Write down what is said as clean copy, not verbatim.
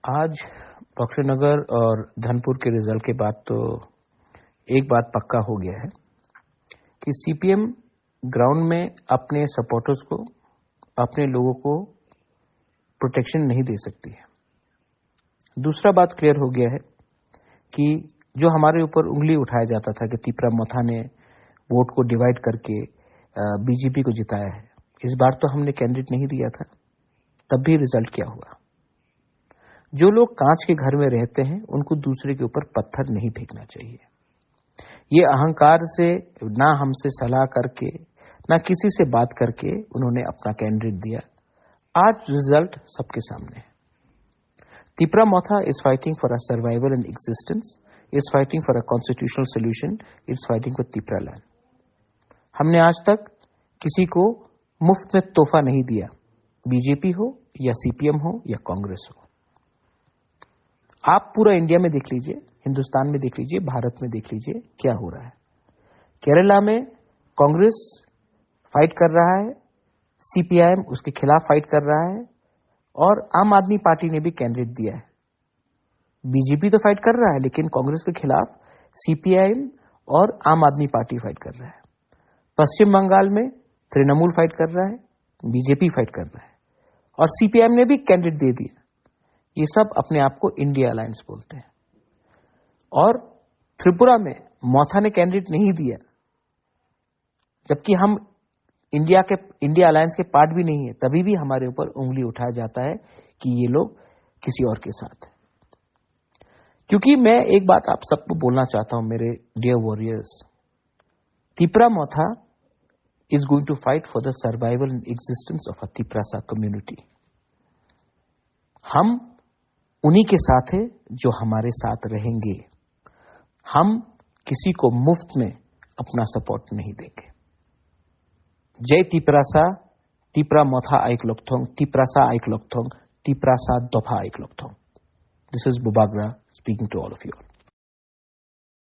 आज बक्सरनगर और धनपुर के रिजल्ट के बाद तो एक बात पक्का हो गया है कि सीपीएम ग्राउंड में अपने सपोर्टर्स को, अपने लोगों को प्रोटेक्शन नहीं दे सकती है। दूसरा बात क्लियर हो गया है कि जो हमारे ऊपर उंगली उठाया जाता था कि तीपरा मोथा ने वोट को डिवाइड करके बीजेपी को जिताया है, इस बार तो हमने कैंडिडेट नहीं दिया था, तब भी रिजल्ट क्या हुआ। जो लोग कांच के घर में रहते हैं उनको दूसरे के ऊपर पत्थर नहीं फेंकना चाहिए। ये अहंकार से ना हमसे सलाह करके ना किसी से बात करके उन्होंने अपना कैंडिडेट दिया। आज रिजल्ट सबके सामने है। Tipra Motha is fighting for a survival and existence, is fighting for a constitutional solution, is fighting for Tipra land. हमने आज तक किसी को मुफ्त में तोहफा नहीं दिया, बीजेपी हो या सीपीएम हो या कांग्रेस हो। आप पूरा इंडिया में देख लीजिए, हिंदुस्तान में देख लीजिए, भारत में देख लीजिए क्या हो रहा है। केरला में कांग्रेस फाइट कर रहा है, सीपीआईएम उसके खिलाफ फाइट कर रहा है और आम आदमी पार्टी ने भी कैंडिडेट दिया है। बीजेपी तो फाइट कर रहा है लेकिन कांग्रेस के खिलाफ सीपीआईएम और आम आदमी पार्टी फाइट कर रहा है। पश्चिम बंगाल में तृणमूल फाइट कर रहा है, बीजेपी फाइट कर रहा है और सीपीआईएम ने भी कैंडिडेट दे दिया। ये सब अपने आप को इंडिया अलायंस बोलते हैं। और त्रिपुरा में मोथा ने कैंडिडेट नहीं दिया, जबकि हम इंडिया अलायंस के पार्ट भी नहीं है, तभी भी हमारे ऊपर उंगली उठाया जाता है कि ये लोग किसी और के साथ है। क्योंकि मैं एक बात आप सबको बोलना चाहता हूं मेरे dear warriors, Tipra Motha is going to fight for the survival and existence of a Tiprasa community. हम उन्हीं के साथ हैं जो हमारे साथ रहेंगे। हम किसी को मुफ्त में अपना सपोर्ट नहीं देंगे। जय तीपरासा, तीपरा मोथा आइक लोकथोंग, तीपरासा आइक लोकथोंग, तीपरासा दोफा आइक लोकथोंग। This is Bubagra speaking to all of you all.